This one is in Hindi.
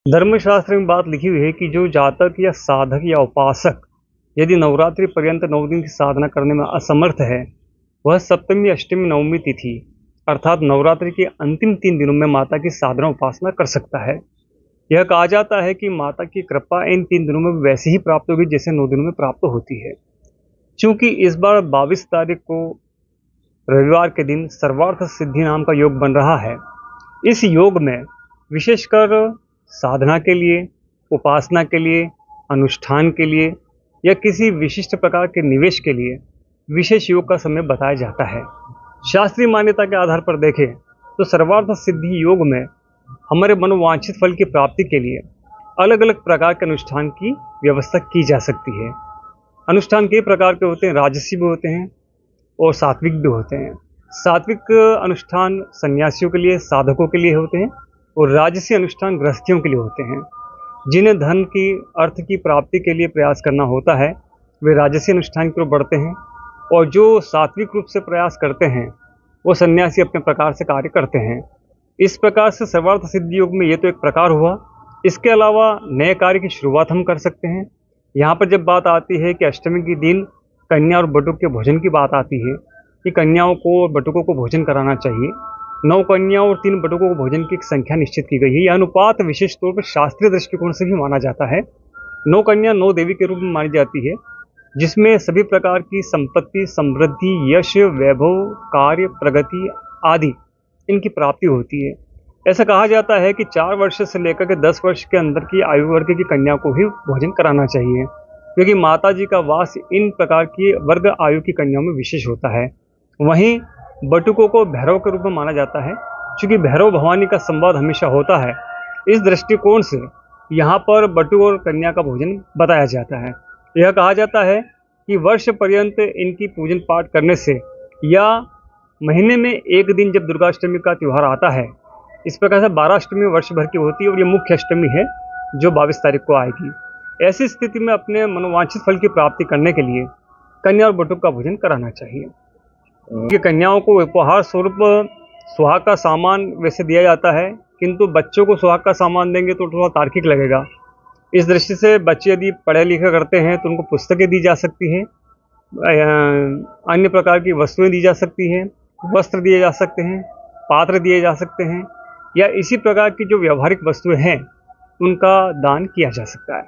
धर्मशास्त्र में बात लिखी हुई है कि जो जातक या साधक या उपासक यदि नवरात्रि पर्यंत 9 दिन की साधना करने में असमर्थ है, वह सप्तमी, अष्टमी, नवमी तिथि अर्थात नवरात्रि के अंतिम 3 दिनों में माता की साधना उपासना कर सकता है। यह कहा जाता है कि माता की कृपा इन 3 दिनों में वैसे ही प्राप्त होगी जैसे 9 दिनों में प्राप्त होती है। चूंकि इस बार 22 तारीख को रविवार के दिन सर्वार्थ सिद्धि नाम का योग बन रहा है, इस योग में विशेषकर साधना के लिए, उपासना के लिए, अनुष्ठान के लिए या किसी विशिष्ट प्रकार के निवेश के लिए विशेष योग का समय बताया जाता है। शास्त्रीय मान्यता के आधार पर देखें तो सर्वार्थ सिद्धि योग में हमारे मनोवांछित फल की प्राप्ति के लिए अलग अलग प्रकार के अनुष्ठान की व्यवस्था की जा सकती है। अनुष्ठान कई प्रकार के होते हैं, राजसी भी होते हैं और सात्विक भी होते हैं। सात्विक अनुष्ठान सन्यासियों के लिए, साधकों के लिए होते हैं और राजसी अनुष्ठान गृहस्थियों के लिए होते हैं। जिन्हें धन की, अर्थ की प्राप्ति के लिए प्रयास करना होता है वे राजसी अनुष्ठान की ओर बढ़ते हैं और जो सात्विक रूप से प्रयास करते हैं वो सन्यासी अपने प्रकार से कार्य करते हैं। इस प्रकार से सर्वार्थ सिद्धि योग में ये तो एक प्रकार हुआ। इसके अलावा नए कार्य की शुरुआत हम कर सकते हैं। यहाँ पर जब बात आती है कि अष्टमी के दिन कन्या और बटुक के भोजन की बात आती है कि कन्याओं को और बटुकों को भोजन कराना चाहिए। 9 कन्याओं और 3 बटुकों को भोजन की एक संख्या निश्चित की गई है। यह अनुपात विशेष तौर पर शास्त्रीय दृष्टिकोण से भी माना जाता है। 9 कन्या 9 देवी के रूप में मानी जाती है, जिसमें सभी प्रकार की संपत्ति, समृद्धि, यश, वैभव, कार्य, प्रगति आदि इनकी प्राप्ति होती है। ऐसा कहा जाता है कि 4 वर्ष से लेकर के 10 वर्ष के अंदर की आयु वर्ग की कन्या को ही भोजन कराना चाहिए, क्योंकि माता जी का वास इन प्रकार की वर्ग आयु की कन्याओं में विशेष होता है। वहीं बटुकों को भैरव के रूप में माना जाता है, क्योंकि भैरव भवानी का संवाद हमेशा होता है। इस दृष्टिकोण से यहाँ पर बटुक और कन्या का भोजन बताया जाता है। यह कहा जाता है कि वर्ष पर्यंत इनकी पूजन पाठ करने से या महीने में एक दिन जब दुर्गाष्टमी का त्यौहार आता है, इस प्रकार से 12 अष्टमी वर्ष भर की होती है और ये मुख्य अष्टमी है जो 22 तारीख को आएगी। ऐसी स्थिति में अपने मनोवांछित फल की प्राप्ति करने के लिए कन्या और बटुक का भोजन कराना चाहिए। ये कन्याओं को उपहार स्वरूप सुहाग का सामान वैसे दिया जाता है, किंतु बच्चों को सुहाग का सामान देंगे तो थोड़ा तार्किक लगेगा। इस दृष्टि से बच्चे यदि पढ़े लिखे करते हैं तो उनको पुस्तकें दी जा सकती हैं, अन्य प्रकार की वस्तुएं दी जा सकती हैं, वस्त्र दिए जा सकते हैं, पात्र दिए जा सकते हैं या इसी प्रकार की जो व्यावहारिक वस्तुएं हैं उनका दान किया जा सकता है।